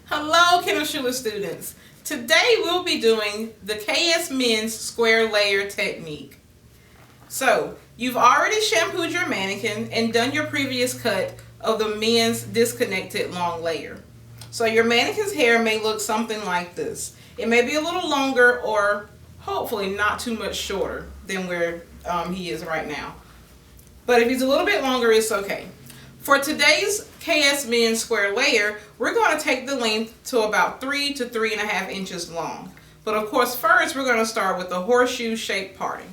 Hello, Kendall Schuler students. Today we'll be doing the KS Men's Square Layer Technique. So, you've already shampooed your mannequin and done your previous cut of the men's disconnected long layer. So your mannequin's hair may look something like this. It may be a little longer or hopefully not too much shorter than where he is right now. But if he's a little bit longer, it's okay. For today's KS Men's Square Layer, we're going to take the length to about 3 to 3.5 inches long. But of course, first we're going to start with the horseshoe shape parting.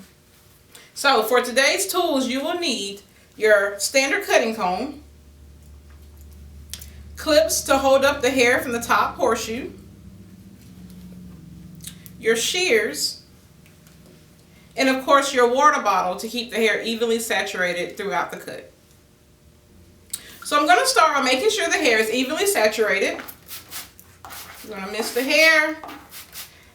So for today's tools, you will need your standard cutting comb, clips to hold up the hair from the top horseshoe, your shears, and of course your water bottle to keep the hair evenly saturated throughout the cut. So I'm going to start by making sure the hair is evenly saturated. I'm going to mist the hair.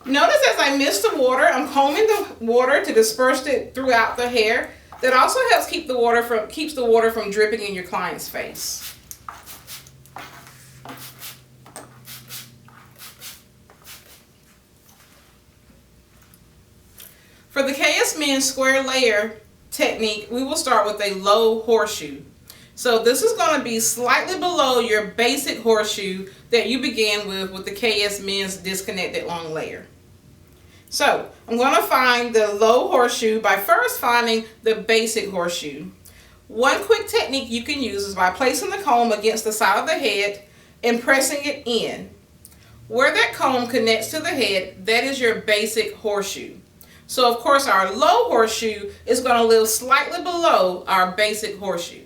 Notice as I mist the water, I'm combing the water to disperse it throughout the hair. That also helps keeps the water from dripping in your client's face. For the KS Men's Square Layer technique, we will start with a low horseshoe. So this is going to be slightly below your basic horseshoe that you began with the KS Men's disconnected long layer. So I'm going to find the low horseshoe by first finding the basic horseshoe. One quick technique you can use is by placing the comb against the side of the head and pressing it in. Where that comb connects to the head, that is your basic horseshoe. So of course our low horseshoe is going to live slightly below our basic horseshoe.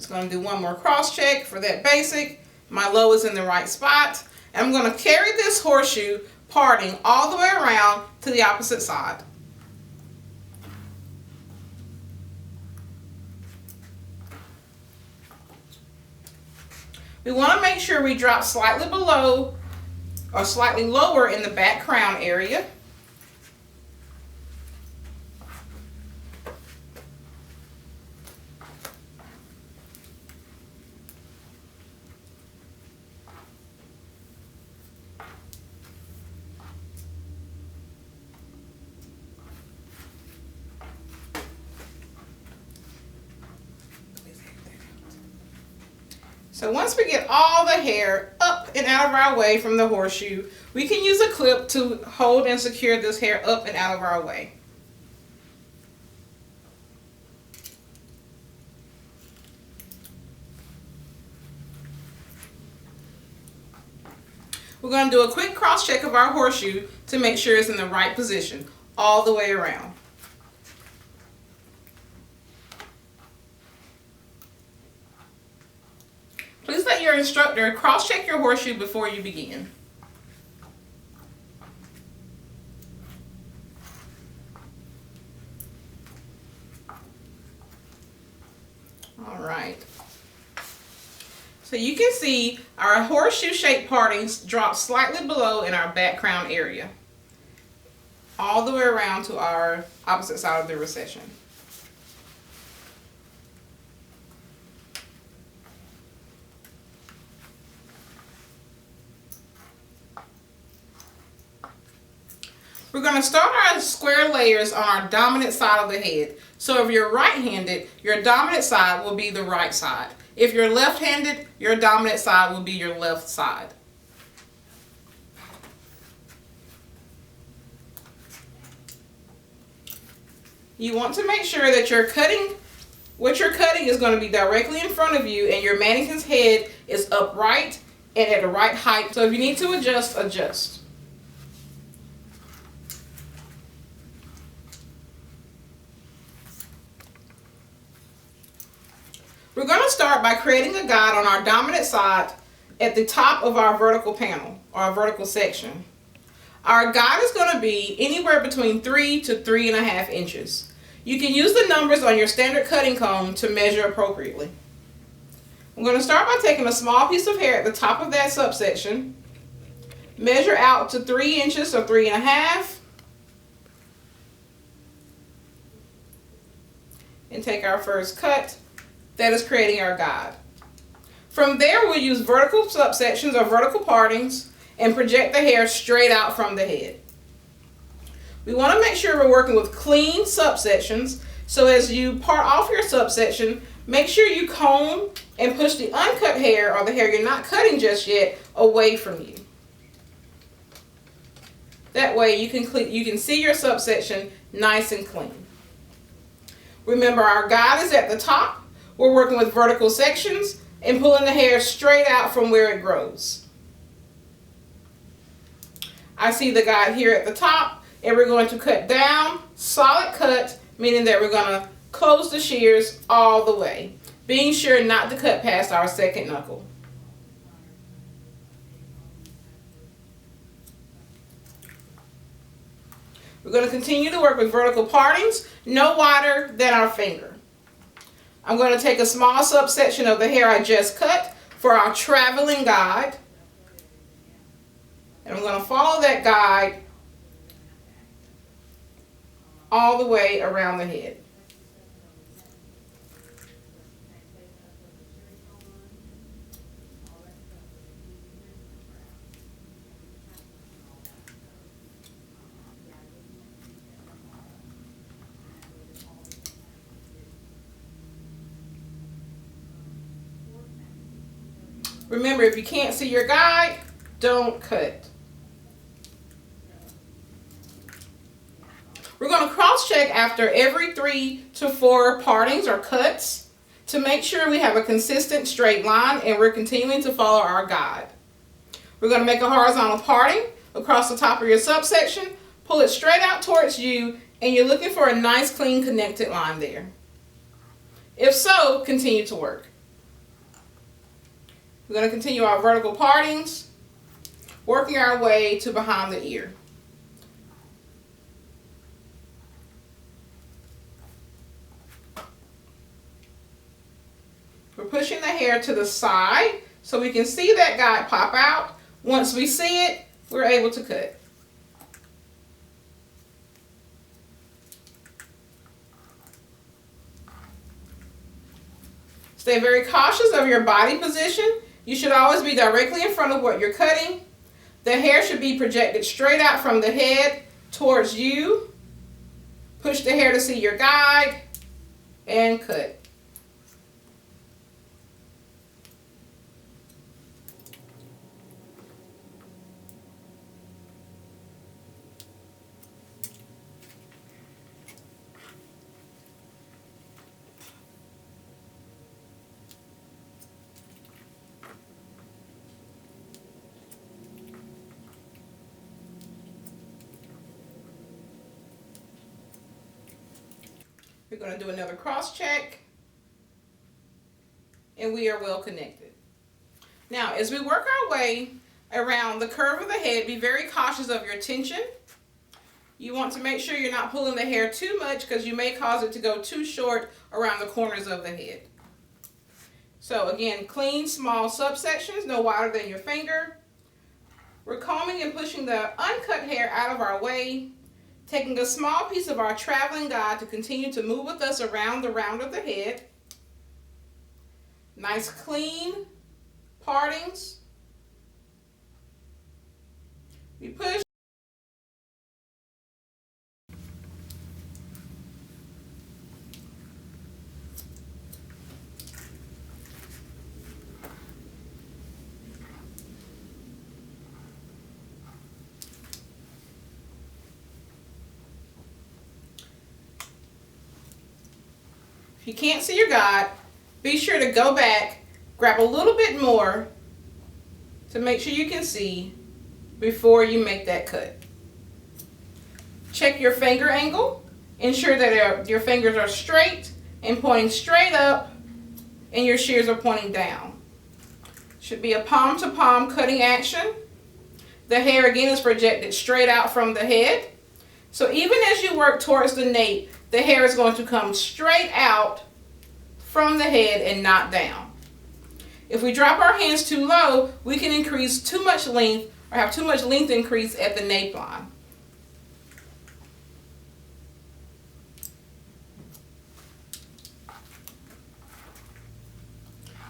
Going to do one more cross check for that basic. My low is in the right spot. And I'm going to carry this horseshoe parting all the way around to the opposite side. We want to make sure we drop slightly below or slightly lower in the back crown area. So once we get all the hair up and out of our way from the horseshoe, we can use a clip to hold and secure this hair up and out of our way. We're going to do a quick cross check of our horseshoe to make sure it's in the right position all the way around. Please let your instructor cross-check your horseshoe before you begin. All right. So you can see our horseshoe-shaped partings drop slightly below in our back crown area, all the way around to our opposite side of the recession. We're going to start our square layers on our dominant side of the head. So if you're right-handed, your dominant side will be the right side. If you're left-handed, your dominant side will be your left side. You want to make sure that what you're cutting is going to be directly in front of you and your mannequin's head is upright and at the right height. So if you need to adjust, adjust. We're going to start by creating a guide on our dominant side at the top of our vertical panel or our vertical section. Our guide is going to be anywhere between 3 to 3.5 inches. You can use the numbers on your standard cutting comb to measure appropriately. I'm going to start by taking a small piece of hair at the top of that subsection, measure out to 3 inches or 3.5, and take our first cut. That is creating our guide. From there, we'll use vertical subsections or vertical partings and project the hair straight out from the head. We want to make sure we're working with clean subsections, so as you part off your subsection, make sure you comb and push the uncut hair, or the hair you're not cutting just yet, away from you. That way you can see your subsection nice and clean. Remember, our guide is at the top. We're working with vertical sections and pulling the hair straight out from where it grows. I see the guide here at the top, and we're going to cut down, solid cut, meaning that we're going to close the shears all the way, being sure not to cut past our second knuckle. We're going to continue to work with vertical partings, no wider than our finger. I'm going to take a small subsection of the hair I just cut for our traveling guide. And I'm going to follow that guide all the way around the head. Remember, if you can't see your guide, don't cut. We're going to cross-check after every 3 to 4 partings or cuts to make sure we have a consistent straight line and we're continuing to follow our guide. We're going to make a horizontal parting across the top of your subsection, pull it straight out towards you, and you're looking for a nice clean connected line there. If so, continue to work. We're going to continue our vertical partings, working our way to behind the ear. We're pushing the hair to the side so we can see that guide pop out. Once we see it, we're able to cut. Stay very cautious of your body position. You should always be directly in front of what you're cutting. The hair should be projected straight out from the head towards you. Push the hair to see your guide and cut. We're going to do another cross check, and we are well connected. Now, as we work our way around the curve of the head, be very cautious of your tension. You want to make sure you're not pulling the hair too much because you may cause it to go too short around the corners of the head. So again, clean small subsections, no wider than your finger. We're combing and pushing the uncut hair out of our way, taking a small piece of our traveling guide to continue to move with us around the round of the head. Nice clean partings. We push. If you can't see your guide, be sure to go back, grab a little bit more to make sure you can see before you make that cut. Check your finger angle. Ensure that your fingers are straight and pointing straight up and your shears are pointing down. Should be a palm to palm cutting action. The hair again is projected straight out from the head. So even as you work towards the nape, the hair is going to come straight out from the head and not down. If we drop our hands too low, we can increase too much length or have too much length increase at the nape line.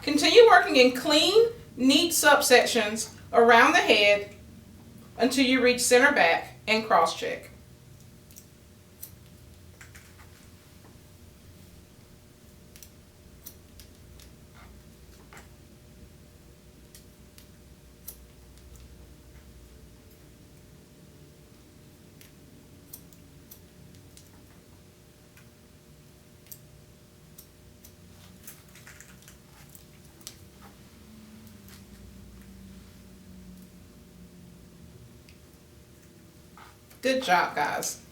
Continue working in clean, neat subsections around the head until you reach center back and cross check. Good job, guys.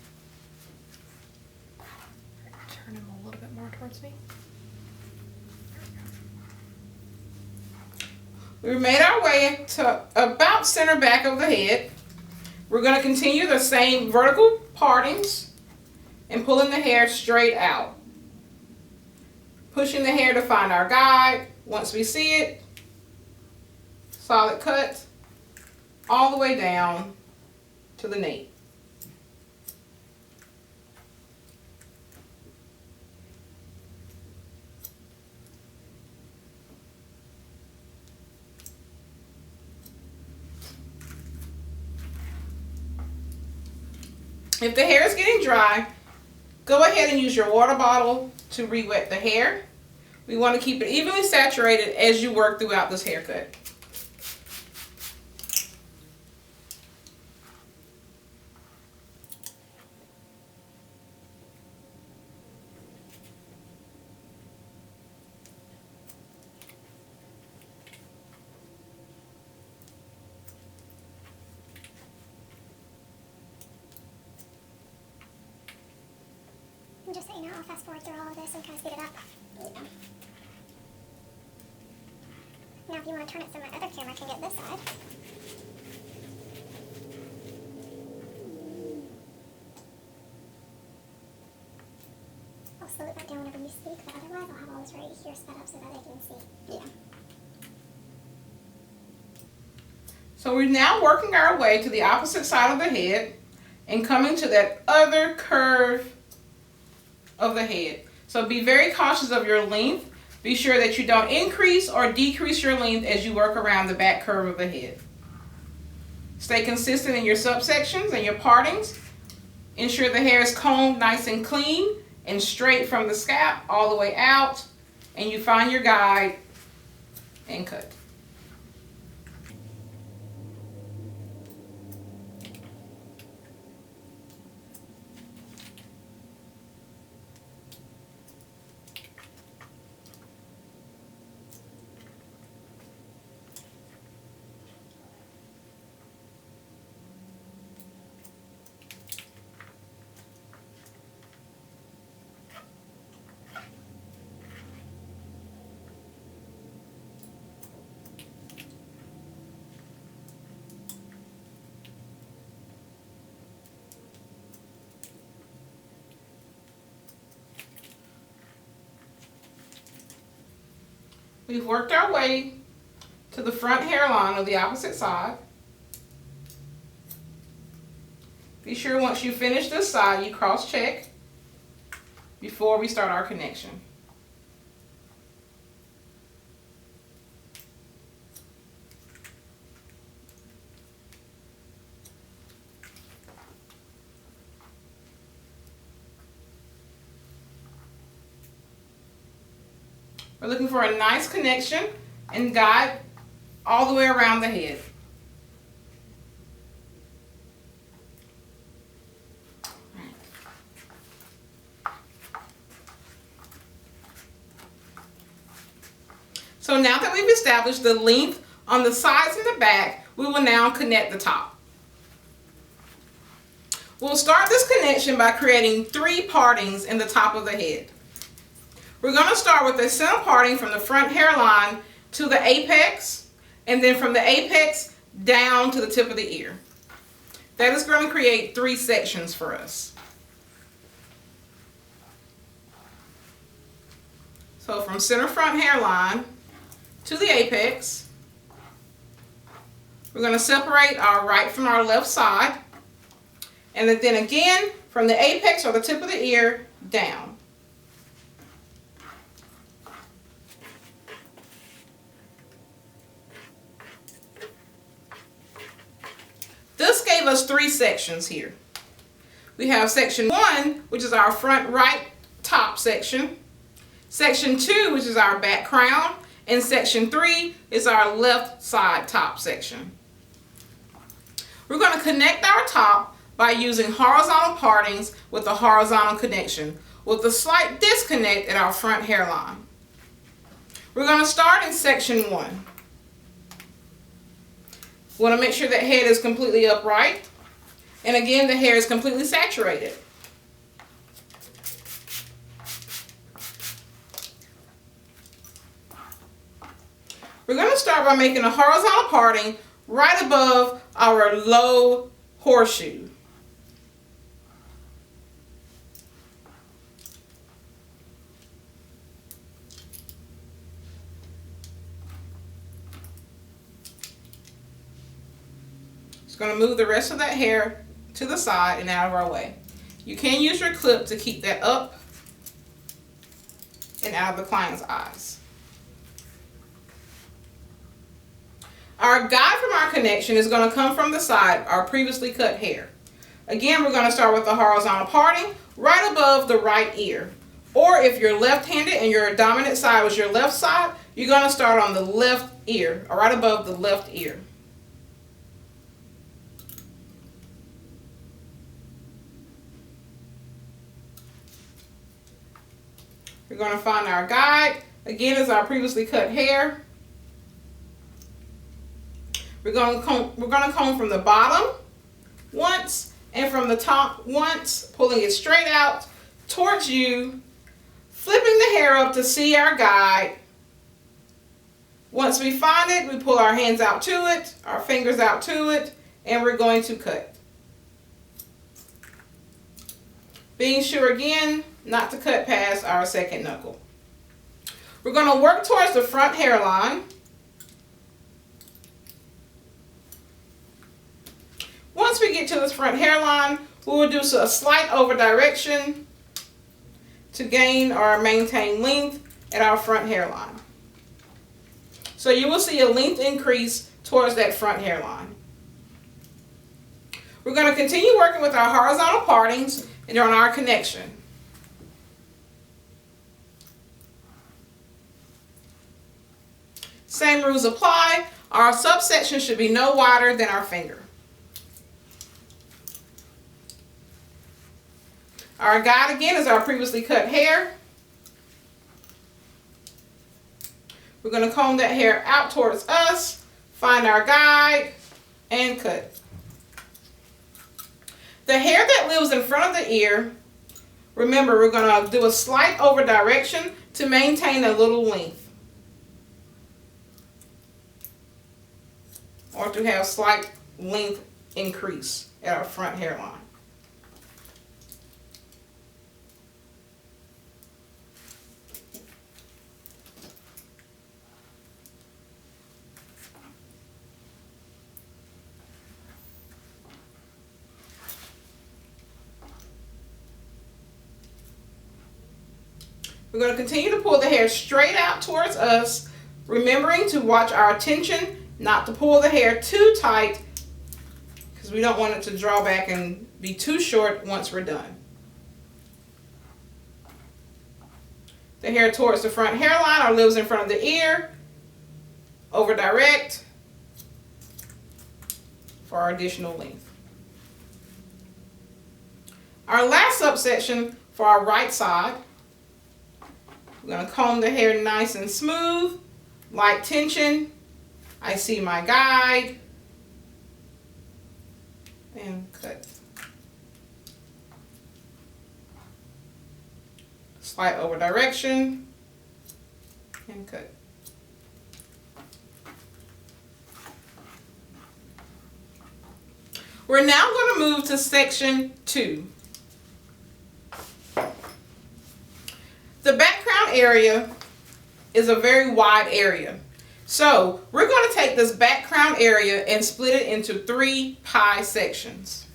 Turn him a little bit more towards me. We made our way to about center back of the head. We're going to continue the same vertical partings and pulling the hair straight out. Pushing the hair to find our guide. Once we see it, solid cut all the way down to the nape. If the hair is getting dry, go ahead and use your water bottle to re-wet the hair. We want to keep it evenly saturated as you work throughout this haircut. Just so you know, I'll fast forward through all of this and kind of speed it up. Yeah. Now if you want to turn it so my other camera can get this side. I'll slow it back down whenever you speak, but otherwise I'll have all this right here sped up so that they can see. Yeah. So we're now working our way to the opposite side of the head and coming to that other curve of the head. So be very cautious of your length. Be sure that you don't increase or decrease your length as you work around the back curve of the head. Stay consistent in your subsections and your partings. Ensure the hair is combed nice and clean and straight from the scalp all the way out, and you find your guide and cut. We've worked our way to the front hairline of the opposite side. Be sure once you finish this side, you cross check before we start our connection. We're looking for a nice connection and guide all the way around the head. So now that we've established the length on the sides and the back, we will now connect the top. We'll start this connection by creating 3 partings in the top of the head. We're going to start with a center parting from the front hairline to the apex, and then from the apex down to the tip of the ear. That is going to create 3 sections for us. So from center front hairline to the apex, we're going to separate our right from our left side, and then again from the apex or the tip of the ear down. give us 3 sections here. We have section 1, which is our front right top section. Section 2, which is our back crown. And section 3 is our left side top section. We're going to connect our top by using horizontal partings with a horizontal connection, with a slight disconnect at our front hairline. We're going to start in section 1. We want to make sure that head is completely upright. And again, the hair is completely saturated. We're going to start by making a horizontal parting right above our low horseshoe. Just going to move the rest of that hair to the side and out of our way. You can use your clip to keep that up and out of the client's eyes. Our guide from our connection is going to come from the side, our previously cut hair. Again, we're going to start with the horizontal parting right above the right ear. Or if you're left-handed and your dominant side was your left side, you're going to start on the left ear, or right above the left ear. We're going to find our guide. Again, is our previously cut hair. We're going to comb from the bottom once and from the top once, pulling it straight out towards you, flipping the hair up to see our guide. Once we find it, we pull our hands out to it, our fingers out to it, and we're going to cut. Being sure again not to cut past our second knuckle. We're going to work towards the front hairline. Once we get to this front hairline, we will do a slight over direction to gain or maintain length at our front hairline. So you will see a length increase towards that front hairline. We're going to continue working with our horizontal partings and on our connection. Same rules apply. Our subsection should be no wider than our finger. Our guide again is our previously cut hair. We're going to comb that hair out towards us, find our guide, and cut. The hair that lives in front of the ear, remember we're going to do a slight over direction to maintain a little length, or to have slight length increase at our front hairline. We're going to continue to pull the hair straight out towards us, remembering to watch our tension, not to pull the hair too tight, because we don't want it to draw back and be too short once we're done. The hair towards the front hairline or lives in front of the ear, over direct for our additional length. Our last subsection for our right side, we're going to comb the hair nice and smooth, light tension. I see my guide, and cut. Slight over direction, and cut. We're now going to move to section 2. The back crown area is a very wide area. So we're going to take this back crown area and split it into 3 pie sections.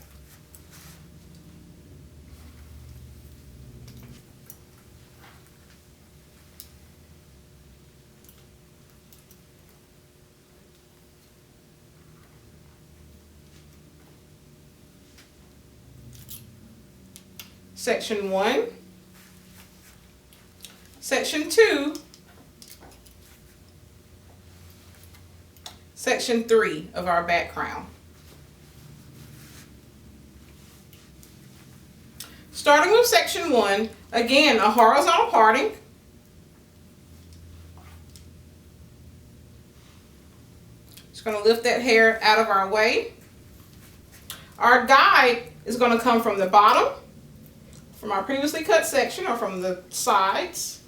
section 1, section 2, section 3 of our back crown. Starting with section 1, again, a horizontal parting. Just going to lift that hair out of our way. Our guide is going to come from the bottom, from our previously cut section, or from the sides.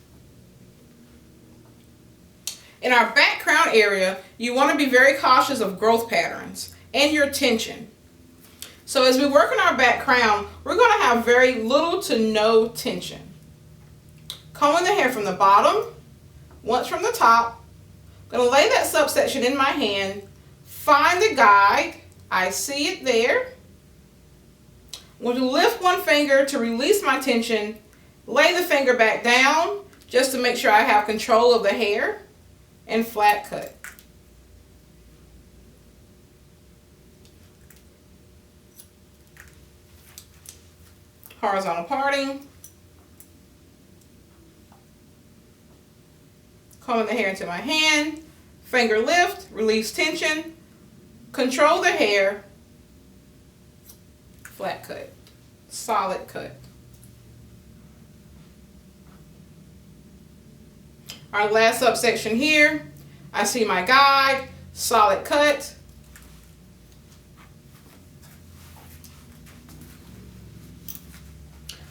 In our back crown area, you want to be very cautious of growth patterns and your tension. So as we work on our back crown, we're going to have very little to no tension. Combing the hair from the bottom, once from the top. I'm going to lay that subsection in my hand, find the guide, I see it there. I'm going to lift one finger to release my tension, lay the finger back down just to make sure I have control of the hair, and flat cut. Horizontal parting. Combing the hair into my hand, finger lift, release tension, control the hair, flat cut, solid cut. Our last subsection here, I see my guide, solid cut.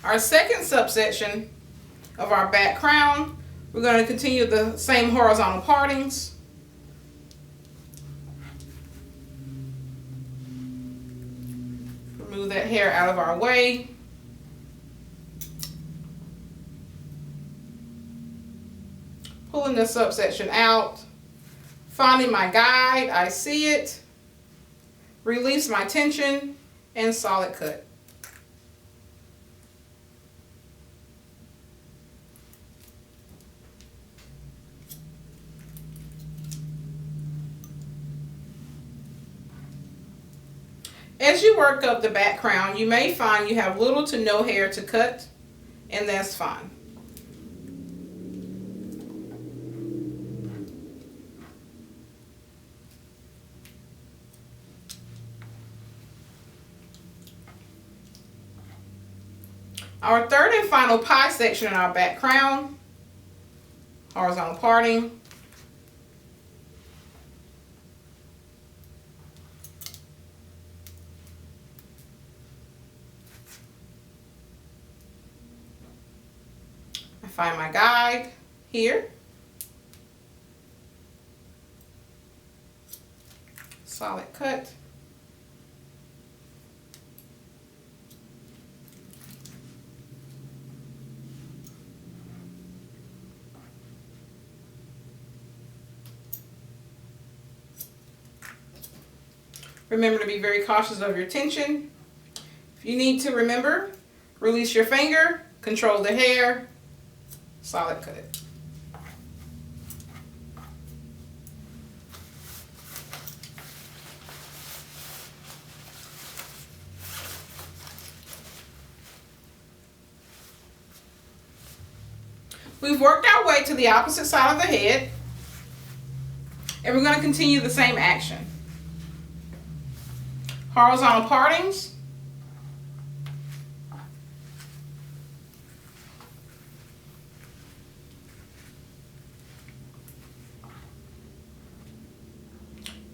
Our second subsection of our back crown, we're going to continue the same horizontal partings. Remove that hair out of our way. Pulling the subsection out, finding my guide, I see it, release my tension, and solid cut. As you work up the back crown, you may find you have little to no hair to cut, and that's fine. Our third and final pie section in our back crown, horizontal parting. I find my guide here. Solid cut. Remember to be very cautious of your tension. If you need to remember, release your finger, control the hair, solid cut. We've worked our way to the opposite side of the head, and we're going to continue the same action. Horizontal partings.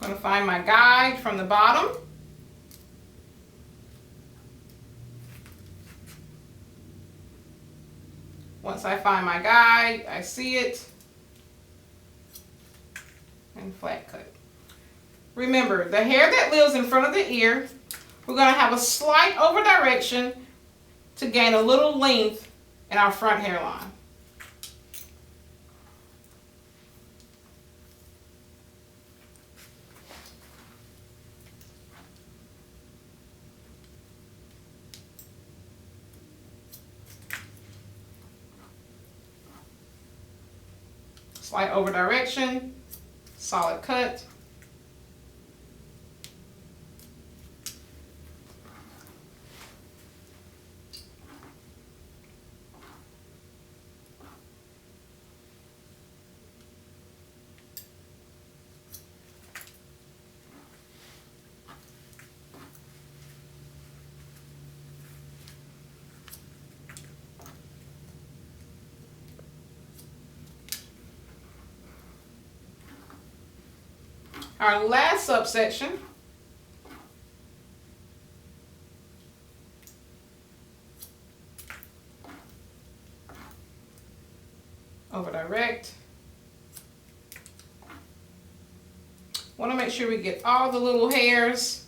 I'm going to find my guide from the bottom. Once I find my guide, I see it, and flat cut. Remember, the hair that lives in front of the ear, we're going to have a slight over direction to gain a little length in our front hairline. Slight over direction, solid cut. our last subsection. Over direct. Want to make sure we get all the little hairs.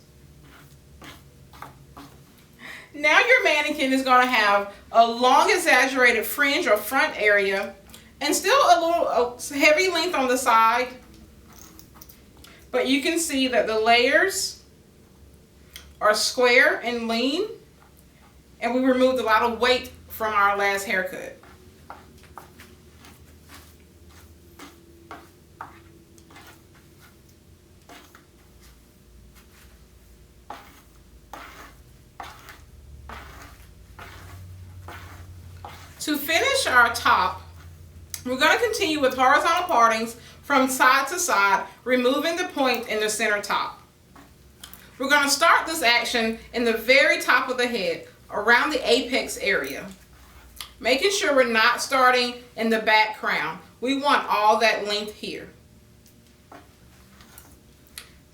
Now your mannequin is going to have a long exaggerated fringe or front area and still a little heavy length on the side. But you can see that the layers are square and lean, and we removed a lot of weight from our last haircut. To finish our top, we're going to continue with horizontal partings from side to side, removing the point in the center top. We're going to start this action in the very top of the head, around the apex area, making sure we're not starting in the back crown. We want all that length here.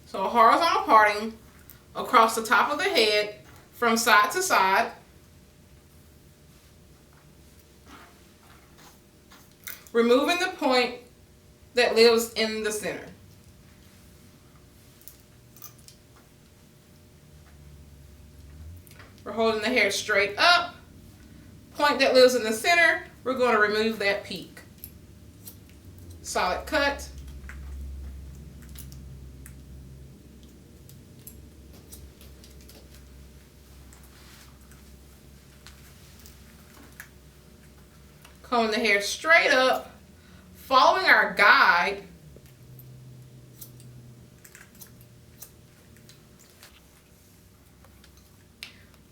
So a horizontal parting across the top of the head from side to side. Removing the point that lives in the center. We're holding the hair straight up. Point that lives in the center, we're going to remove that peak. Solid cut. Comb the hair straight up, following our guide.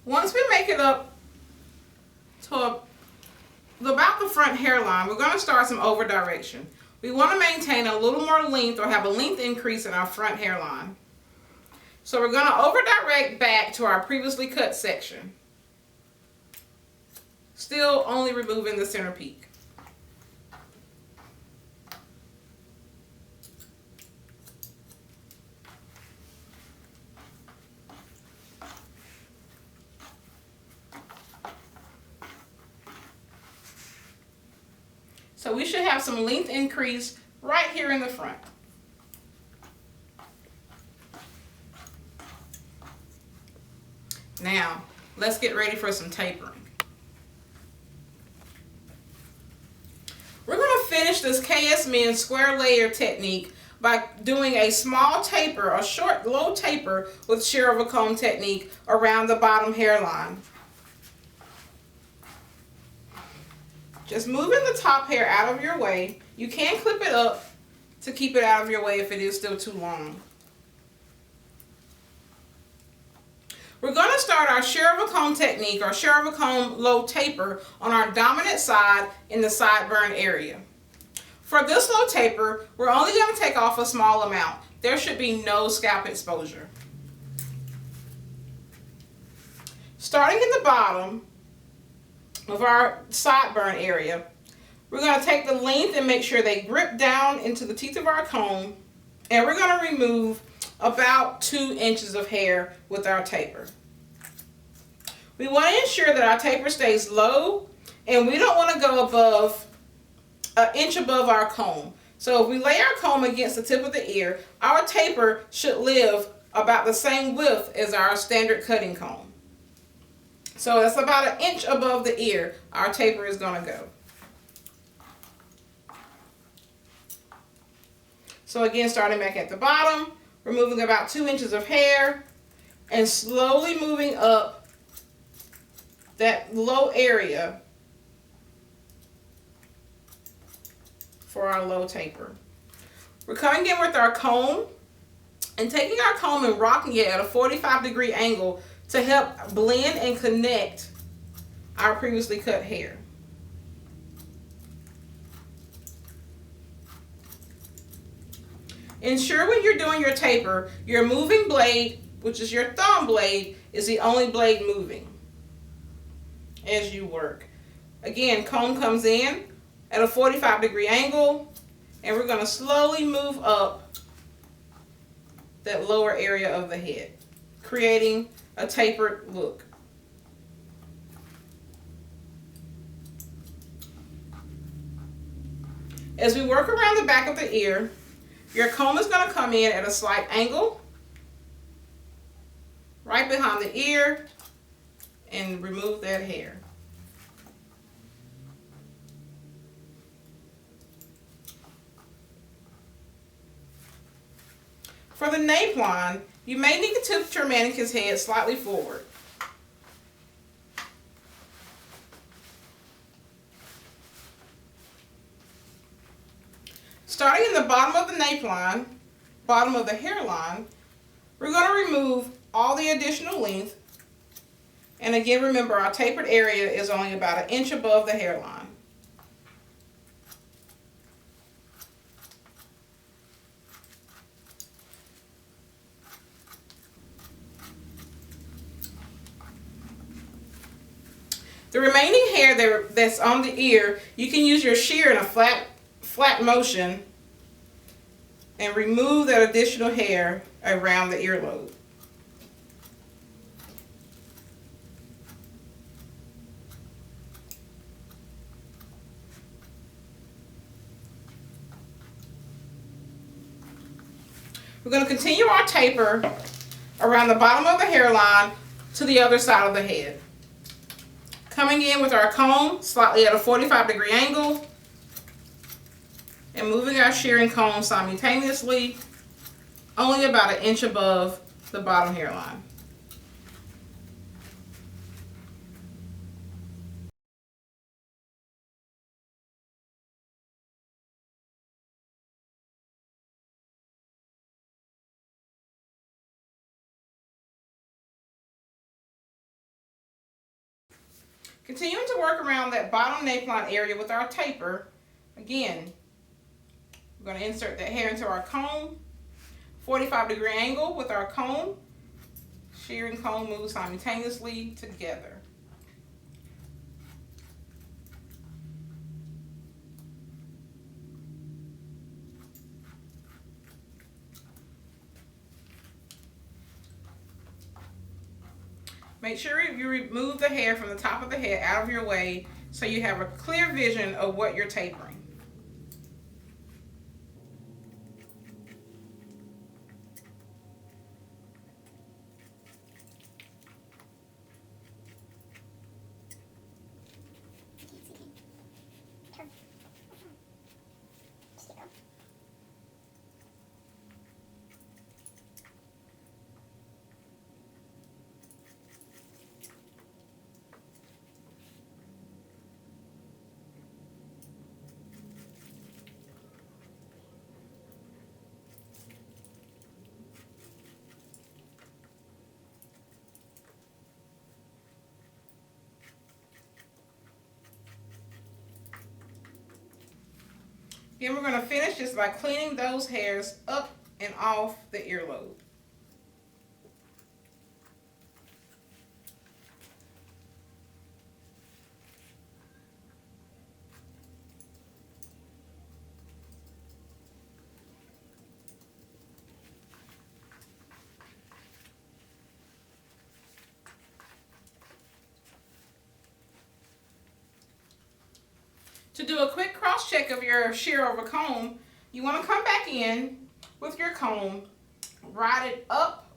Once we make it up to about the front hairline, we're going to start some over direction. We want to maintain a little more length or have a length increase in our front hairline. So we're going to over direct back to our previously cut section. Still only removing the center peak. So we should have some length increase right here in the front. Now, let's get ready for some tapering. We're going to finish this KS Men square layer technique by doing a small taper, a short low taper with shear over comb technique around the bottom hairline. Just moving the top hair out of your way. You can clip it up to keep it out of your way if it is still too long. We're going to start our shear over comb technique or shear over comb low taper on our dominant side in the sideburn area. For this low taper, we're only going to take off a small amount. There should be no scalp exposure. Starting in the bottom of our sideburn area, we're going to take the length and make sure they grip down into the teeth of our comb, and we're going to remove about 2 inches of hair with our taper. We want to ensure that our taper stays low, and we don't want to go above an inch above our comb. So if we lay our comb against the tip of the ear, our taper should live about the same width as our standard cutting comb. So that's about 1 inch above the ear our taper is going to go. So again, starting back at the bottom, removing about 2 inches of hair and slowly moving up that low area for our low taper. We're coming in with our comb and taking our comb and rocking it at a 45-degree angle to help blend and connect our previously cut hair. Ensure when you're doing your taper, your moving blade, which is your thumb blade, is the only blade moving as you work. Again, comb comes in at a 45-degree angle, and we're going to slowly move up that lower area of the head, creating a tapered look. As we work around the back of the ear, your comb is going to come in at a slight angle, right behind the ear, and remove that hair. For the nape line, you may need to tilt your mannequin's head slightly forward. Starting in the bottom of the nape line, bottom of the hairline, we're going to remove all the additional length. And again, remember, our tapered area is only about 1 inch above the hairline. The remaining hair that's on the ear, you can use your shear in a flat motion and remove that additional hair around the earlobe. We're going to continue our taper around the bottom of the hairline to the other side of the head. Coming in with our comb slightly at a 45-degree angle and moving our shearing comb simultaneously, only about 1 inch above the bottom hairline. Continuing to work around that bottom nape line area with our taper, again, we're going to insert that hair into our comb, 45-degree angle with our comb, shearing comb moves simultaneously together. Make sure you remove the hair from the top of the head out of your way so you have a clear vision of what you're tapering. Then we're going to finish just by cleaning those hairs up and off the earlobe. To do a quick cross check of your shear over comb, you want to come back in with your comb, ride it up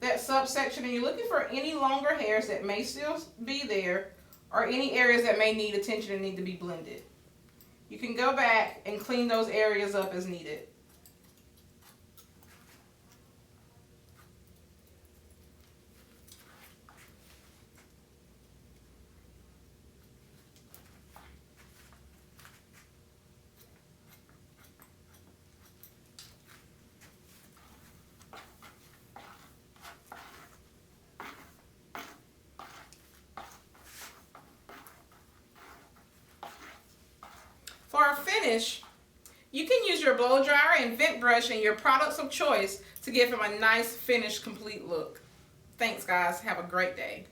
that subsection, and you're looking for any longer hairs that may still be there or any areas that may need attention and need to be blended. You can go back and clean those areas up as needed. For our finish, you can use your blow dryer and vent brush and your products of choice to give him a nice finished complete look. Thanks guys, have a great day.